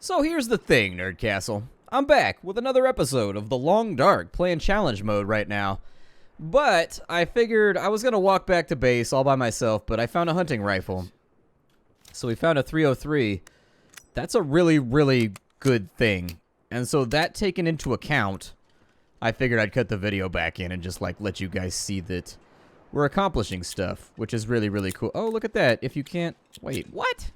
So here's the thing, Nerd Castle. I'm back with another episode of The Long Dark, playing challenge mode right now. But I figured I was going to walk back to base all by myself, but I found a hunting rifle. So we found a 303. That's a really, really good thing. And so that taken into account, I figured I'd cut the video back in and just let you guys see that we're accomplishing stuff, which is really, really cool. Oh, look at that. If you can't... Wait, what?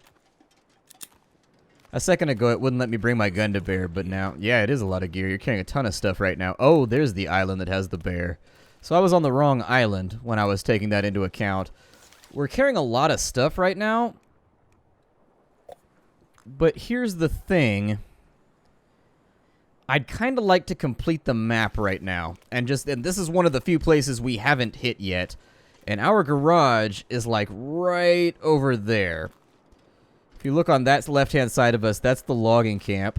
A second ago, it wouldn't let me bring my gun to bear, but now... Yeah, it is a lot of gear. You're carrying a ton of stuff right now. Oh, there's the island that has the bear. So I was on the wrong island when I was taking that into account. We're carrying a lot of stuff right now. But here's the thing. I'd kind of like to complete the map right now. And this is one of the few places we haven't hit yet. And our garage is right over there. If you look on that left-hand side of us, that's the logging camp.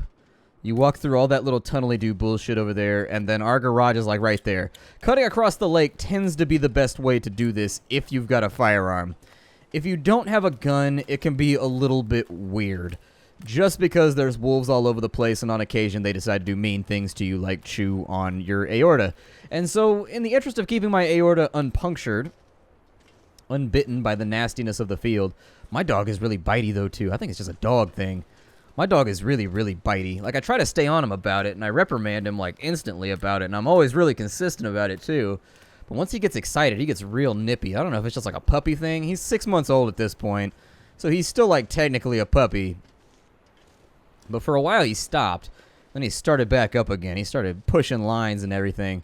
You walk through all that little tunnely-do bullshit over there, and then our garage is right there. Cutting across the lake tends to be the best way to do this if you've got a firearm. If you don't have a gun, it can be a little bit weird. Just because there's wolves all over the place, and on occasion they decide to do mean things to you, like chew on your aorta. And so, in the interest of keeping my aorta unpunctured, unbitten by the nastiness of the field... My dog is really bitey, though, too. I think it's just a dog thing. My dog is really, really bitey. I try to stay on him about it, and I reprimand him, instantly about it, and I'm always really consistent about it, too. But once he gets excited, he gets real nippy. I don't know if it's just a puppy thing. He's 6 months old at this point, so he's still, technically a puppy. But for a while, he stopped. Then he started back up again. He started pushing lines and everything.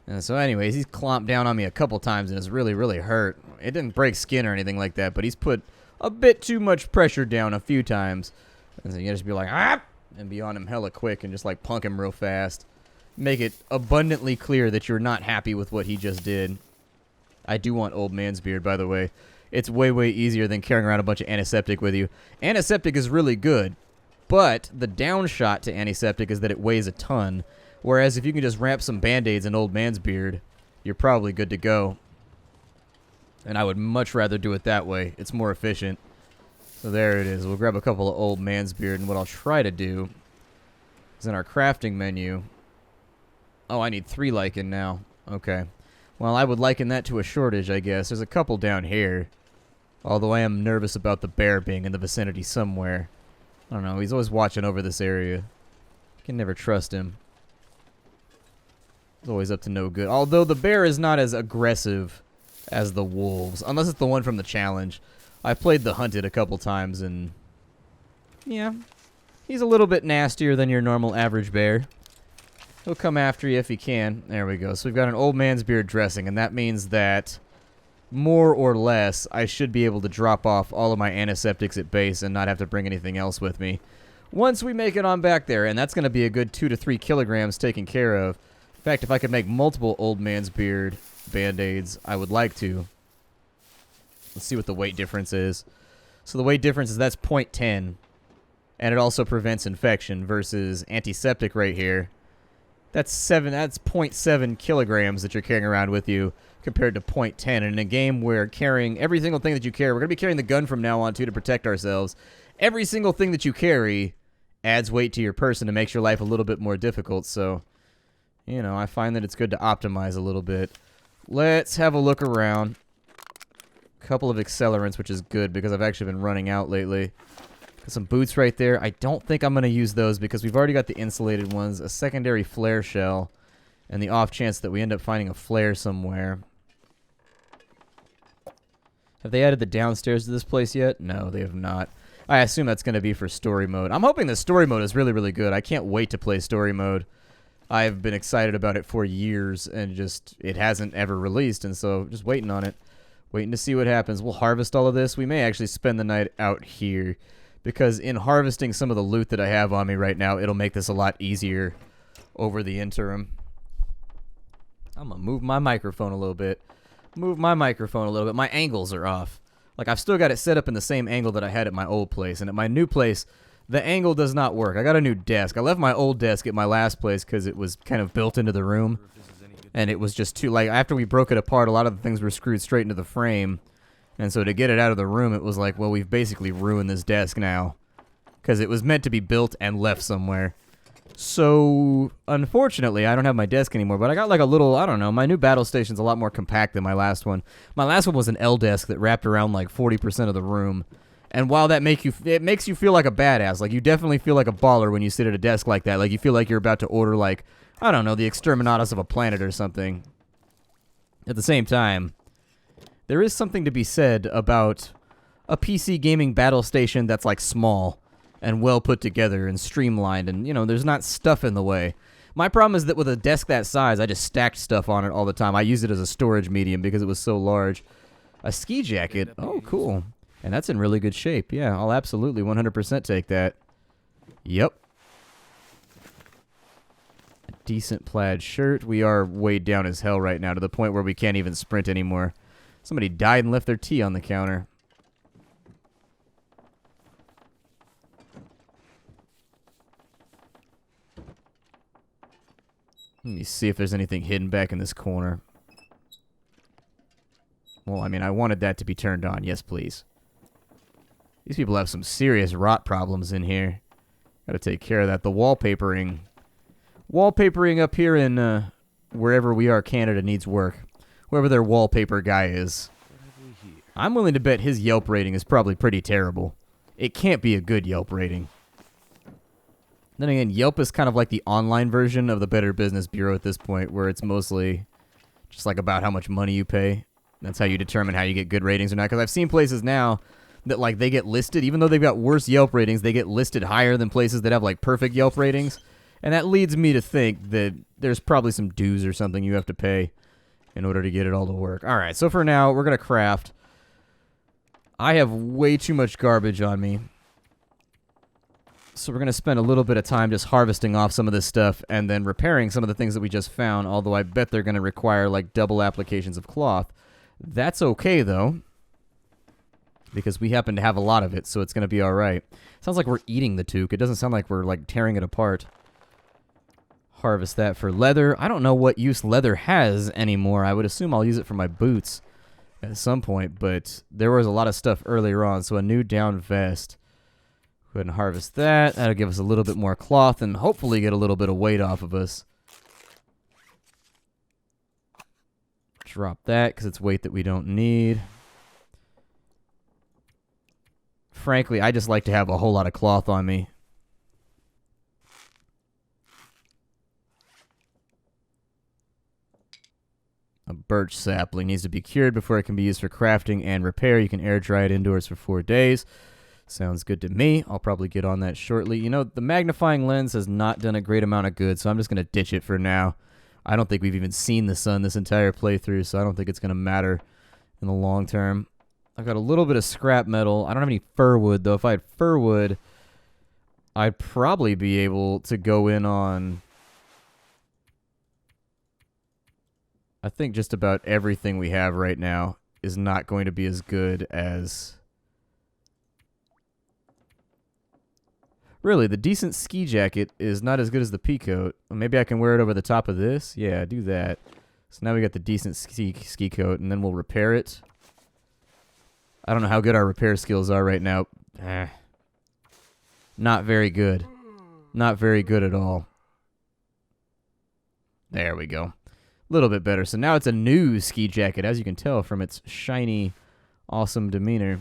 And so anyways, he's clomped down on me a couple times, and it's really, really hurt. It didn't break skin or anything like that, but he's put a bit too much pressure down a few times. And so you just be ah! And be on him hella quick and just punk him real fast. Make it abundantly clear that you're not happy with what he just did. I do want old man's beard, by the way. It's way, way easier than carrying around a bunch of antiseptic with you. Antiseptic is really good, but the downshot to antiseptic is that it weighs a ton. Whereas if you can just wrap some Band-Aids in old man's beard, you're probably good to go. And I would much rather do it that way. It's more efficient. So there it is. We'll grab a couple of old man's beard, and what I'll try to do is in our crafting menu... Oh, I need 3 lichen now. Okay. Well, I would liken that to a shortage, I guess. There's a couple down here. Although I am nervous about the bear being in the vicinity somewhere. I don't know. He's always watching over this area. Can never trust him. He's always up to no good. Although the bear is not as aggressive as the wolves, unless it's the one from the challenge. I've played the hunted a couple times, and yeah, he's a little bit nastier than your normal average bear. He'll come after you if he can. There we go. So we've got an old man's beard dressing, and that means that more or less I should be able to drop off all of my antiseptics at base and not have to bring anything else with me once we make it on back there, and that's going to be a good 2 to 3 kilograms taken care of. In fact, if I could make multiple old man's beard Band-Aids, I would like to. Let's see what the weight difference is. So the weight difference is that's 0.10, and it also prevents infection versus antiseptic right here. That's 0.7 kilograms that you're carrying around with you compared to 0.10. And in a game where carrying every single thing that you carry, we're going to be carrying the gun from now on too to protect ourselves. Every single thing that you carry adds weight to your person and makes your life a little bit more difficult. So, you know, I find that it's good to optimize a little bit. Let's have a look around. A couple of accelerants, which is good because I've actually been running out lately. Got some boots right there. I don't think I'm going to use those because we've already got the insulated ones, a secondary flare shell, and the off chance that we end up finding a flare somewhere. Have they added the downstairs to this place yet? No, they have not. I assume that's going to be for story mode. I'm hoping the story mode is really, really good. I can't wait to play story mode. I've been excited about it for years, and it hasn't ever released, and so just waiting on it. Waiting to see what happens. We'll harvest all of this. We may actually spend the night out here, because in harvesting some of the loot that I have on me right now, it'll make this a lot easier over the interim. I'm going to move my microphone a little bit. My angles are off. I've still got it set up in the same angle that I had at my old place, and at my new place, the angle does not work. I got a new desk. I left my old desk at my last place because it was kind of built into the room. And it was just too, after we broke it apart, a lot of the things were screwed straight into the frame. And so to get it out of the room, it was well, we've basically ruined this desk now. because it was meant to be built and left somewhere. So, unfortunately, I don't have my desk anymore, but I got like a little, I don't know, my new battle station's a lot more compact than my last one. My last one was an L desk that wrapped around like 40% of the room. And while that it makes you feel like a badass, like you definitely feel like a baller when you sit at a desk like that. Like you feel like you're about to order like, I don't know, the exterminatus of a planet or something. At the same time, there is something to be said about a PC gaming battle station that's like small and well put together and streamlined, and, you know, there's not stuff in the way. My problem is that with a desk that size, I just stacked stuff on it all the time. I used it as a storage medium because it was so large. A ski jacket. Oh, cool. And that's in really good shape. Yeah, I'll absolutely 100% take that. Yep. A decent plaid shirt. We are weighed down as hell right now to the point where we can't even sprint anymore. Somebody died and left their tea on the counter. Let me see if there's anything hidden back in this corner. Well, I mean, I wanted that to be turned on. Yes, please. These people have some serious rot problems in here. Gotta take care of that. The wallpapering. Wallpapering up here in wherever we are, Canada, needs work. Whoever their wallpaper guy is. I'm willing to bet his Yelp rating is probably pretty terrible. It can't be a good Yelp rating. Then again, Yelp is kind of like the online version of the Better Business Bureau at this point, where it's mostly just like about how much money you pay. That's how you determine how you get good ratings or not. Because I've seen places now that like they get listed, even though they've got worse Yelp ratings, they get listed higher than places that have like perfect Yelp ratings. And that leads me to think that there's probably some dues or something you have to pay in order to get it all to work. All right, so for now, we're going to craft. I have way too much garbage on me. So we're going to spend a little bit of time just harvesting off some of this stuff and then repairing some of the things that we just found, although I bet they're going to require like double applications of cloth. That's okay, though, because we happen to have a lot of it, so it's going to be all right. Sounds like we're eating the toque. It doesn't sound like we're like tearing it apart. Harvest that for leather. I don't know what use leather has anymore. I would assume I'll use it for my boots at some point, but there was a lot of stuff earlier on, so a new down vest. Go ahead and harvest that. That'll give us a little bit more cloth and hopefully get a little bit of weight off of us. Drop that because it's weight that we don't need. Frankly, I just like to have a whole lot of cloth on me. A birch sapling needs to be cured before it can be used for crafting and repair. You can air dry it indoors for 4 days. Sounds good to me. I'll probably get on that shortly. You know, the magnifying lens has not done a great amount of good, so I'm just going to ditch it for now. I don't think we've even seen the sun this entire playthrough, so I don't think it's going to matter in the long term. I've got a little bit of scrap metal. I don't have any fir wood, though. If I had fir wood, I'd probably be able to go in on, I think just about everything we have right now is not going to be as good as... Really, the decent ski jacket is not as good as the pea coat. Maybe I can wear it over the top of this. Yeah, do that. So now we got the decent ski coat, and then we'll repair it. I don't know how good our repair skills are right now. Not very good. Not very good at all. There we go. A little bit better. So now it's a new ski jacket, as you can tell from its shiny, awesome demeanor.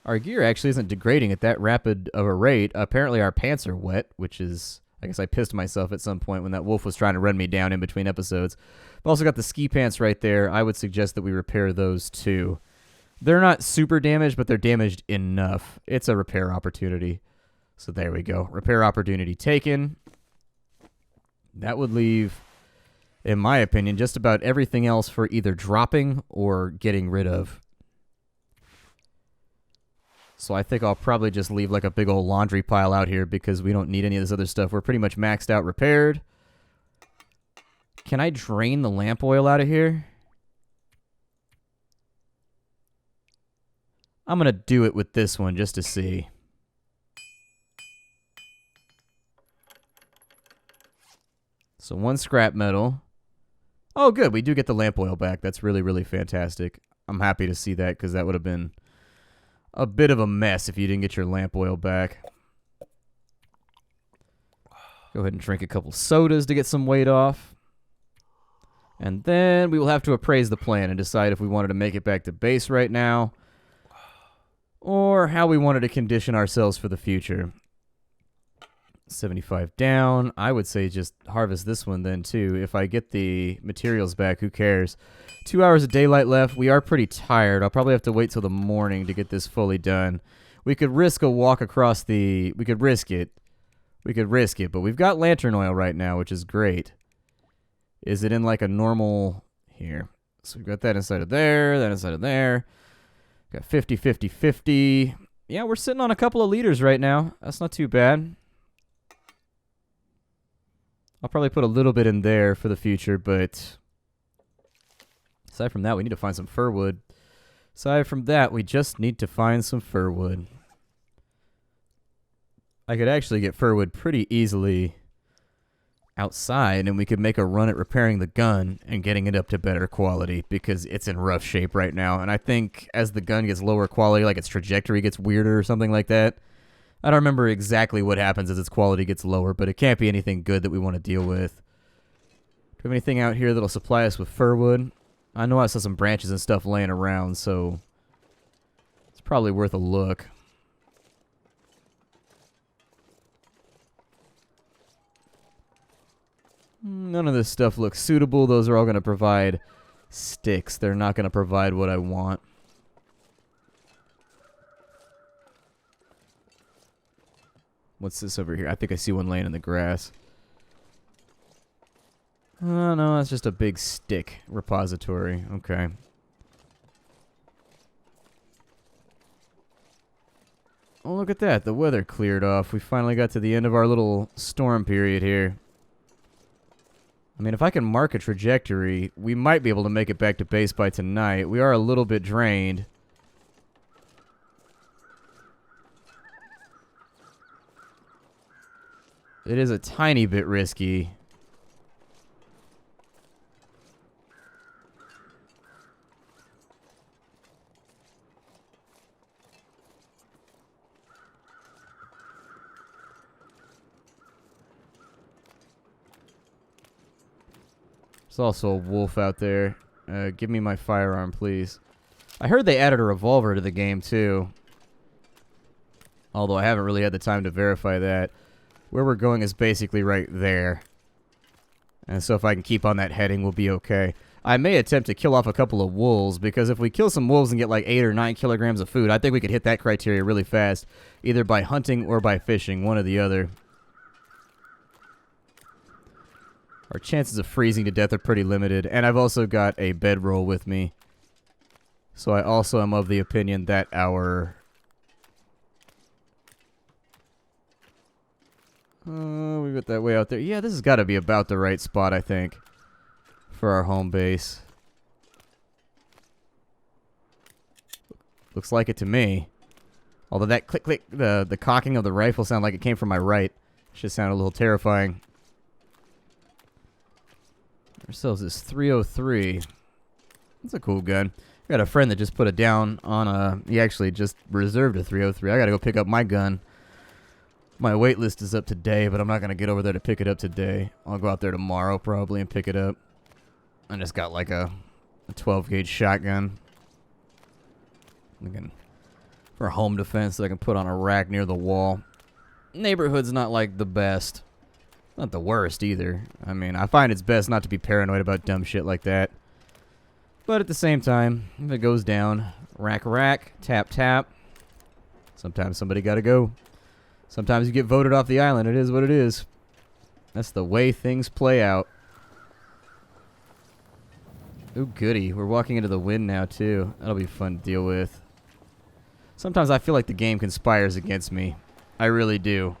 Our gear actually isn't degrading at that rapid of a rate. Apparently our pants are wet, which is... I guess I pissed myself at some point when that wolf was trying to run me down in between episodes. I've also got the ski pants right there. I would suggest that we repair those too. They're not super damaged, but they're damaged enough. It's a repair opportunity. So there we go. Repair opportunity taken. That would leave, in my opinion, just about everything else for either dropping or getting rid of. So I think I'll probably just leave like a big old laundry pile out here because we don't need any of this other stuff. We're pretty much maxed out repaired. Can I drain the lamp oil out of here? I'm going to do it with this one just to see. So 1 scrap metal. Oh, good. We do get the lamp oil back. That's really, really fantastic. I'm happy to see that because that would have been a bit of a mess if you didn't get your lamp oil back. Go ahead and drink a couple sodas to get some weight off. And then we will have to appraise the plan and decide if we wanted to make it back to base right now or how we wanted to condition ourselves for the future. 75 down. I would say just harvest this one then too. If I get the materials back, who cares? 2 hours of daylight left. We are pretty tired. I'll probably have to wait till the morning to get this fully done. We could risk a walk across the... We could risk it, but we've got lantern oil right now, which is great. Is it in like a normal... Here. So we've got that inside of there, that inside of there. Got 50, 50, 50. Yeah, we're sitting on a couple of liters right now. That's not too bad. I'll probably put a little bit in there for the future, but aside from that, we need to find some fir wood. Aside from that, we just need to find some fir wood. I could actually get fir wood pretty easily outside, and we could make a run at repairing the gun and getting it up to better quality because it's in rough shape right now. And I think as the gun gets lower quality, like its trajectory gets weirder or something like that. I don't remember exactly what happens as its quality gets lower, but it can't be anything good that we want to deal with. Do we have anything out here that'll supply us with fir wood? I know I saw some branches and stuff laying around, so it's probably worth a look. None of this stuff looks suitable. Those are all going to provide sticks. They're not going to provide what I want. What's this over here? I think I see one laying in the grass. Oh, no, that's just a big stick repository. Okay. Oh, look at that. The weather cleared off. We finally got to the end of our little storm period here. I mean, if I can mark a trajectory, we might be able to make it back to base by tonight. We are a little bit drained. It is a tiny bit risky. There's also a wolf out there. Give me my firearm, please. I heard they added a revolver to the game, too. Although I haven't really had the time to verify that. Where we're going is basically right there. And so if I can keep on that heading, we'll be okay. I may attempt to kill off a couple of wolves, because if we kill some wolves and get like 8 or 9 kilograms of food, I think we could hit that criteria really fast, either by hunting or by fishing, one or the other. Our chances of freezing to death are pretty limited, and I've also got a bedroll with me. So I also am of the opinion that our... we got that way out there. Yeah, this has got to be about the right spot, I think, for our home base. Looks like it to me. Although that click, the cocking of the rifle sounded like it came from my right. Should sound a little terrifying. Ourselves this 303. That's a cool gun. I got a friend that just put it down on a... He actually just reserved a 303. I got to go pick up my gun. My wait list is up today, but I'm not going to get over there to pick it up today. I'll go out there tomorrow probably and pick it up. I just got like a 12-gauge shotgun. Again, for home defense that I can put on a rack near the wall. Neighborhood's not like the best. Not the worst either. I mean, I find it's best not to be paranoid about dumb shit like that. But at the same time, if it goes down, rack, tap, tap. Sometimes somebody gotta go. Sometimes you get voted off the island. It is what it is. That's the way things play out. Ooh, goody. We're walking into the wind now, too. That'll be fun to deal with. Sometimes I feel like the game conspires against me. I really do.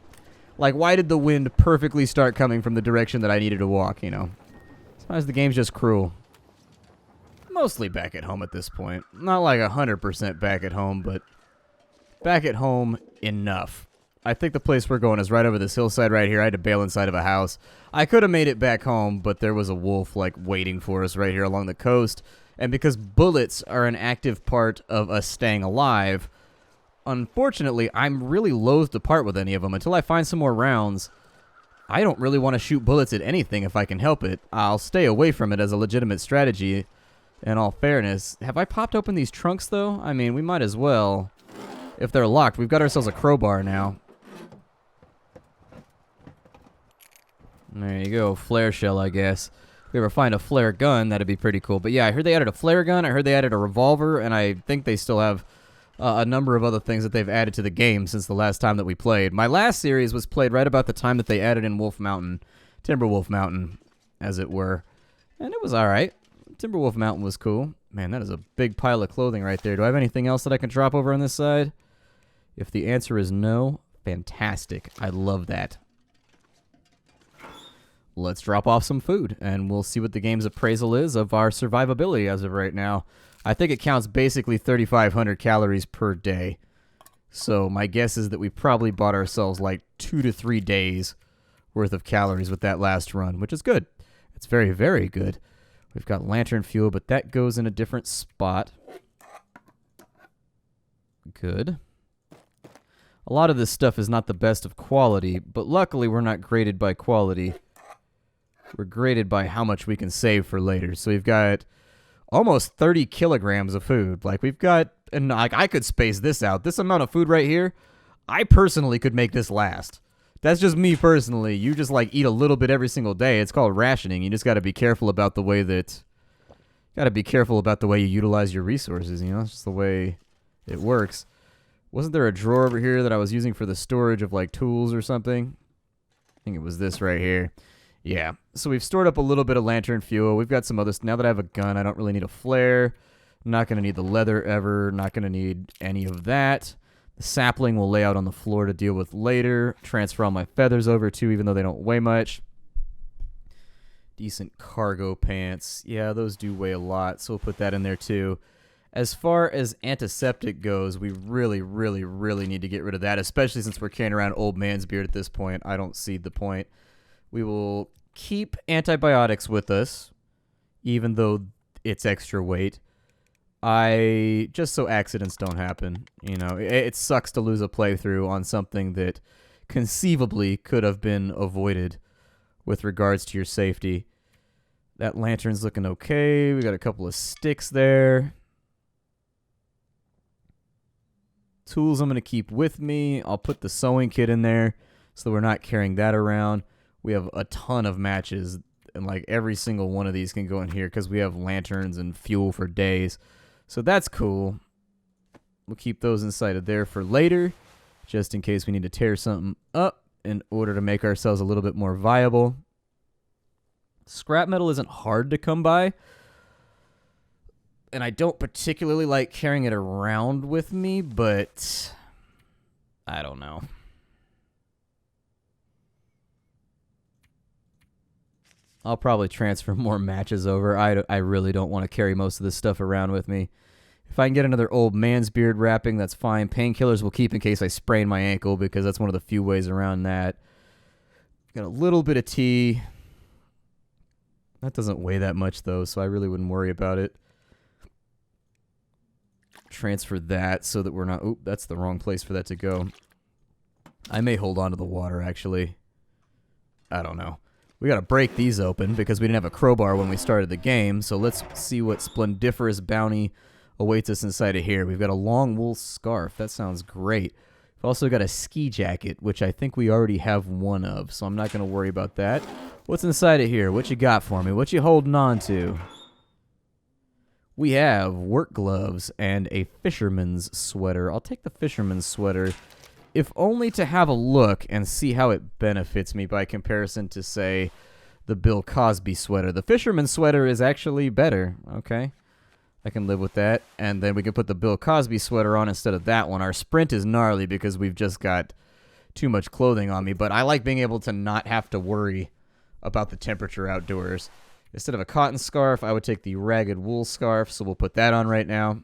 Like, why did the wind perfectly start coming from the direction that I needed to walk, you know? Sometimes the game's just cruel. Mostly back at home at this point. Not like 100% back at home, but back at home enough. I think the place we're going is right over this hillside right here. I had to bail inside of a house. I could have made it back home, but there was a wolf, like, waiting for us right here along the coast. And because bullets are an active part of us staying alive, unfortunately, I'm really loath to part with any of them. Until I find some more rounds, I don't really want to shoot bullets at anything if I can help it. I'll stay away from it as a legitimate strategy, in all fairness. Have I popped open these trunks, though? I mean, we might as well. If they're locked, we've got ourselves a crowbar now. There you go. Flare shell, I guess. If we ever find a flare gun, that'd be pretty cool. But yeah, I heard they added a flare gun. I heard they added a revolver. And I think they still have a number of other things that they've added to the game since the last time that we played. My last series was played right about the time that they added in Wolf Mountain. Timberwolf Mountain, as it were. And it was alright. Timberwolf Mountain was cool. Man, that is a big pile of clothing right there. Do I have anything else that I can drop over on this side? If the answer is no, fantastic. I love that. Let's drop off some food, and we'll see what the game's appraisal is of our survivability as of right now. I think it counts basically 3,500 calories per day. So my guess is that we probably bought ourselves like 2 to 3 days worth of calories with that last run, which is good. It's very, very good. We've got lantern fuel, but that goes in a different spot. Good. A lot of this stuff is not the best of quality, but luckily we're not graded by quality. We're graded by how much we can save for later. So we've got almost 30 kilograms of food. Like we've got, and like I could space this out. This amount of food right here, I personally could make this last. That's just me personally. You just like eat a little bit every single day. It's called rationing. You just got to be careful about the way that, you utilize your resources. You know, it's just the way it works. Wasn't there a drawer over here that I was using for the storage of like tools or something? I think it was this right here. Yeah, so we've stored up a little bit of lantern fuel. We've got some others. Now that I have a gun, I don't really need a flare. I'm not going to need the leather ever. Not going to need any of that. The sapling we'll lay out on the floor to deal with later. Transfer all my feathers over too, even though they don't weigh much. Decent cargo pants. Yeah, those do weigh a lot, so we'll put that in there too. As far as antiseptic goes, we really, really, really need to get rid of that, especially since we're carrying around old man's beard at this point. I don't see the point. We will keep antibiotics with us, even though it's extra weight. Just so accidents don't happen. You know, it sucks to lose a playthrough on something that conceivably could have been avoided with regards to your safety. That lantern's looking okay. We got a couple of sticks there. Tools I'm going to keep with me. I'll put the sewing kit in there so we're not carrying that around. We have a ton of matches, and like every single one of these can go in here because we have lanterns and fuel for days. So that's cool. We'll keep those inside of there for later, just in case we need to tear something up in order to make ourselves a little bit more viable. Scrap metal isn't hard to come by, and I don't particularly like carrying it around with me, but I don't know. I'll probably transfer more matches over. I really don't want to carry most of this stuff around with me. If I can get another old man's beard wrapping, that's fine. Painkillers we'll keep in case I sprain my ankle, because that's one of the few ways around that. Got a little bit of tea. That doesn't weigh that much, though, so I really wouldn't worry about it. Transfer that so that we're not... Oop, that's the wrong place for that to go. I may hold on to the water, actually. I don't know. We got to break these open because we didn't have a crowbar when we started the game. So let's see what splendiferous bounty awaits us inside of here. We've got a long wool scarf. That sounds great. We've also got a ski jacket, which I think we already have one of. So I'm not going to worry about that. What's inside of here? What you got for me? What you holding on to? We have work gloves and a fisherman's sweater. I'll take the fisherman's sweater, if only to have a look and see how it benefits me by comparison to, say, the Bill Cosby sweater. The fisherman's sweater is actually better. Okay, I can live with that. And then we can put the Bill Cosby sweater on instead of that one. Our sprint is gnarly because we've just got too much clothing on me, but I like being able to not have to worry about the temperature outdoors. Instead of a cotton scarf, I would take the ragged wool scarf, so we'll put that on right now.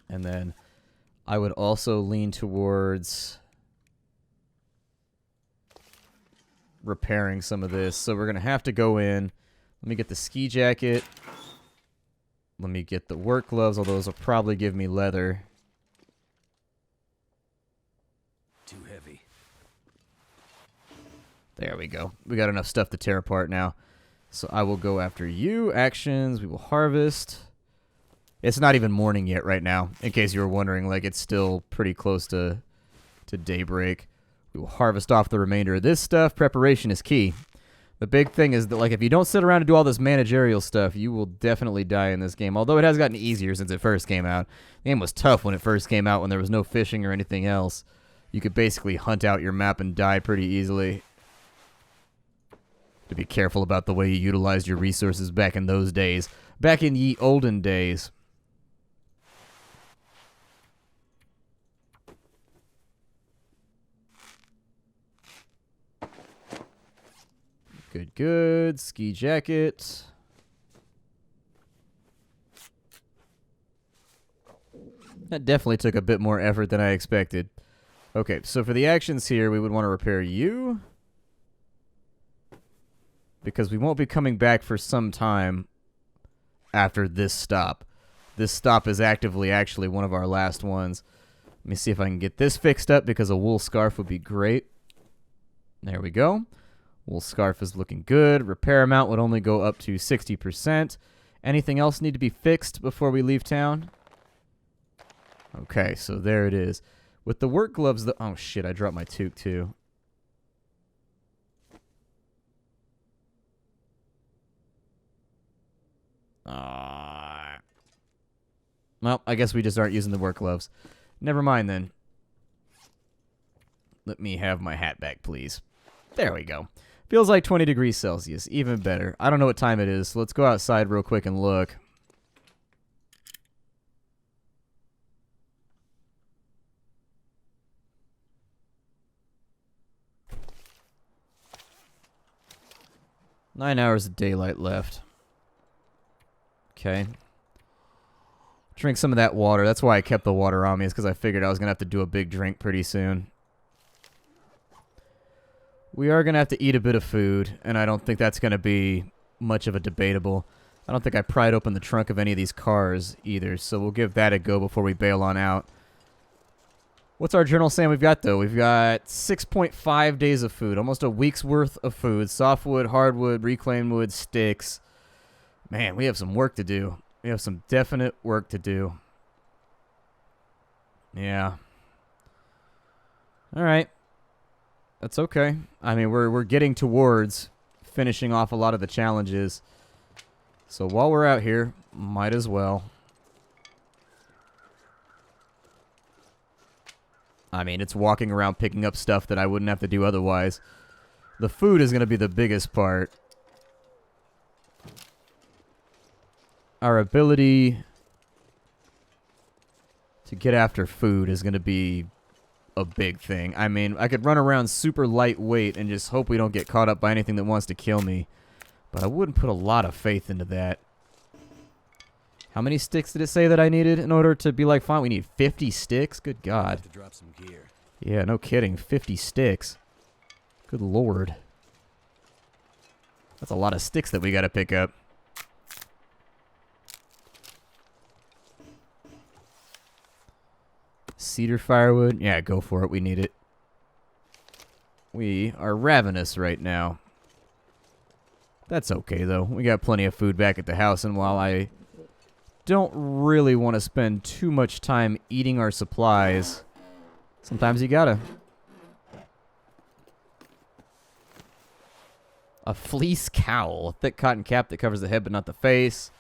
And then I would also lean towards repairing some of this. So we're going to have to go in. Let me get the ski jacket. Let me get the work gloves, although those will probably give me leather. There we go. We got enough stuff to tear apart now. So I will go after you. Actions. We will harvest. It's not even morning yet right now, in case you were wondering. Like, it's still pretty close to daybreak. We will harvest off the remainder of this stuff. Preparation is key. The big thing is that, like, if you don't sit around and do all this managerial stuff, you will definitely die in this game. Although it has gotten easier since it first came out. The game was tough when it first came out, when there was no fishing or anything else. You could basically hunt out your map and die pretty easily. To be careful about the way you utilized your resources back in those days. Back in ye olden days. Good, good. Ski jacket. That definitely took a bit more effort than I expected. Okay, so for the actions here, we would want to repair you. Because we won't be coming back for some time after this stop. This stop is actively actually one of our last ones. Let me see if I can get this fixed up, because a wool scarf would be great. There we go. Wool scarf is looking good. Repair amount would only go up to 60%. Anything else need to be fixed before we leave town? Okay, so there it is. With the work gloves, oh shit, I dropped my toque too. Well, I guess we just aren't using the work gloves. Never mind then. Let me have my hat back, please. There we go. Feels like 20 degrees Celsius. Even better. I don't know what time it is, so let's go outside real quick and look. Nine hours of daylight left. Okay. Drink some of that water. That's why I kept the water on me, is because I figured I was going to have to do a big drink pretty soon. We are going to have to eat a bit of food, and I don't think that's going to be much of a debatable. I don't think I pried open the trunk of any of these cars either, so we'll give that a go before we bail on out. What's our journal saying we've got, though? We've got 6.5 days of food, almost a week's worth of food. Softwood, hardwood, reclaimed wood, sticks. Man, we have some work to do. We have some definite work to do. Yeah. All right. That's okay. I mean, we're getting towards finishing off a lot of the challenges. So while we're out here, might as well. I mean, it's walking around picking up stuff that I wouldn't have to do otherwise. The food is going to be the biggest part. Our ability to get after food is going to be a big thing. I mean, I could run around super lightweight and just hope we don't get caught up by anything that wants to kill me. But I wouldn't put a lot of faith into that. How many sticks did it say that I needed in order to be like, fine, we need 50 sticks? Good God. Have to drop some gear. Yeah, no kidding. 50 sticks. Good Lord. That's a lot of sticks that we got to pick up. Cedar firewood. Yeah, go for it. We need it. We are ravenous right now. That's okay, though. We got plenty of food back at the house, and while I don't really want to spend too much time eating our supplies, sometimes you gotta. A fleece cowl. A thick cotton cap that covers the head but not the face.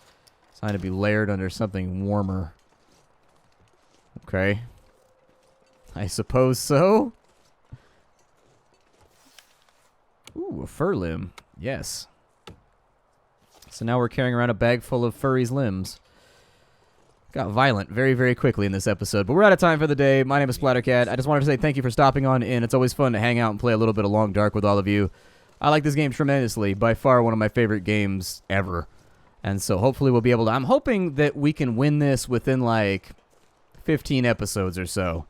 Designed to be layered under something warmer. Okay. I suppose so. Ooh, a fur limb. Yes. So now we're carrying around a bag full of furry's limbs. Got violent very, very quickly in this episode, but we're out of time for the day. My name is Splattercat. I just wanted to say thank you for stopping on in. It's always fun to hang out and play a little bit of Long Dark with all of you. I like this game tremendously. By far one of my favorite games ever. And so hopefully we'll be able to... I'm hoping that we can win this within like 15 episodes or so.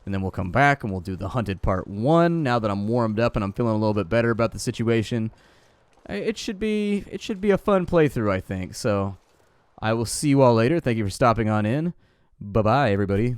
And then we'll come back and we'll do the Hunted Part 1 now that I'm warmed up and I'm feeling a little bit better about the situation. It should be a fun playthrough, I think. So I will see you all later. Thank you for stopping on in. Bye-bye, everybody.